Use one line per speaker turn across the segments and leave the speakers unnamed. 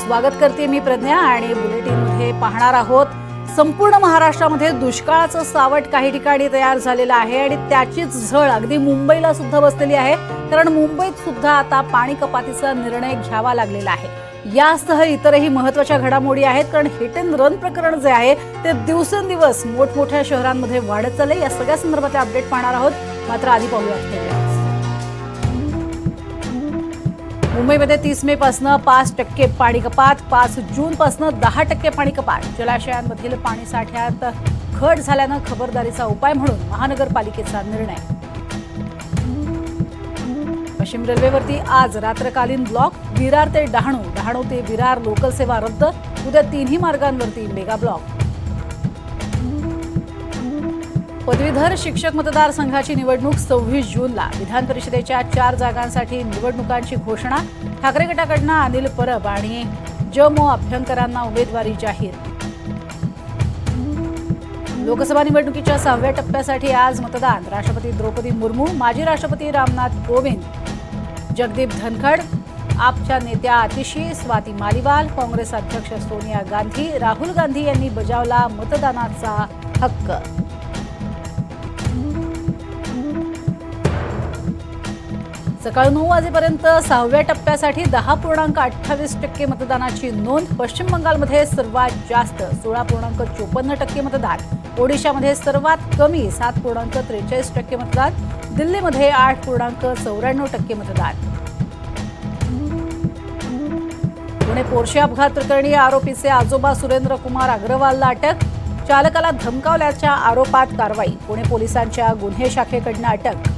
स्वागत करते मी प्रज्ञा आणि बुलेटिनमध्ये पाहणार आहोत संपूर्ण महाराष्ट्रामध्ये दुष्काळाचं सावट काही ठिकाणी तयार झालेलं आहे आणि त्याचीच झळ अगदी मुंबईला सुद्धा बसलेली आहे कारण मुंबईत सुद्धा आता पाणी कपातीचा निर्णय घ्यावा लागलेला आहे। यासह इतरही महत्त्वाच्या घडामोडी आहेत कारण हिट अँड रन प्रकरण जे आहे ते दिवसेंदिवस मोठमोठ्या शहरांमध्ये वाढत चालले। या सगळ्या संदर्भातले अपडेट पाहणार आहोत। मात्र आधी पाहूयात मुंबईमध्ये 30 मे पासून 5% पाणी कपात, 5 जून पासून 10% पाणी कपात। जलाशयांमधील पाणी साठ्यात घट झाल्यानं खबरदारीचा उपाय म्हणून महानगरपालिकेचा निर्णय। पश्चिम रेल्वेवरती आज रात्रकालीन ब्लॉक, विरार ते डहाणू, डहाणू ते विरार लोकल सेवा रद्द। उद्या तिन्ही मार्गांवरती मेगा ब्लॉक। पदवीधर शिक्षक मतदारसंघाची निवडणूक 26 जूनला। विधान परिषदेच्या 4 जागांसाठी निवडणुकांची घोषणा। ठाकरे गटाकडून अनिल परब आणि जमो अभ्यंकरांना उमेदवारी जाहीर। लोकसभा निवडणुकीच्या 6व्या टप्प्यासाठी आज मतदान। राष्ट्रपती द्रौपदी मुर्मू, माजी राष्ट्रपती रामनाथ कोविंद, जगदीप धनखड, आपच्या नेत्या आतिशी, स्वाती मालिवाल, काँग्रेस अध्यक्ष सोनिया गांधी, राहुल गांधी यांनी बजावला मतदानाचा हक्क। सकाळी 9 वाजेपर्यंत 6व्या टप्प्यासाठी 10.28% मतदानाची नोंद। पश्चिम बंगालमध्ये सर्वात जास्त 16.54% मतदान। ओडिशामध्ये सर्वात कमी 7.43% मतदान। दिल्लीमध्ये 8.94% मतदान। पुणे पोर्शे अपघात प्रकरणी आरोपीचे आजोबा सुरेंद्र कुमार अग्रवालला अटक। चालकाला धमकावल्याच्या आरोपात कारवाई। पुणे पोलिसांच्या गुन्हे शाखेकडून अटक।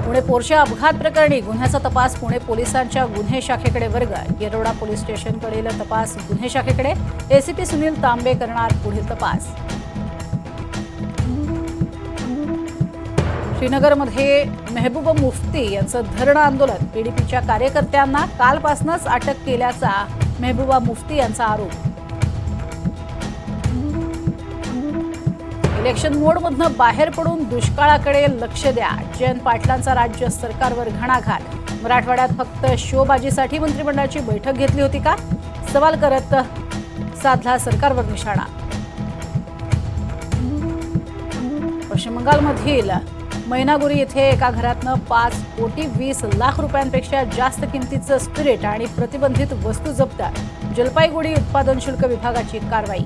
पुणे पोर्शे अपघात प्रकरणी गुन्ह्याचा तपास पुणे पोलिसांच्या गुन्हे शाखेकडे वर्ग। येरवडा पोलीस स्टेशनकडील तपास गुन्हे शाखेकडे। एसीपी सुनील तांबे करणार पुढील तपास। श्रीनगरमध्ये मेहबूबा मुफ्ती यांचं धरणं आंदोलन। पीडीपीच्या कार्यकर्त्यांना कालपासूनच अटक केल्याचा मेहबूबा मुफ्ती यांचा आरोप। इलेक्शन मोडमधून बाहेर पडून दुष्काळाकडे लक्ष द्या। जयंत पाटलांचा राज्य सरकारवर घणाघात। मराठवाड्यात फक्त शोबाजीसाठी मंत्रिमंडळाची बैठक घेतली होती का? सवाल करत साधला सरकारवर निशाणा। पश्चिम बंगालमधील मैनागुरी येथे एका घरातनं 5,20,00,000 रुपयांपेक्षा जास्त किमतीचं स्पिरिट आणि प्रतिबंधित वस्तू जप्त। जलपाईगुडी उत्पादन शुल्क विभागाची कारवाई।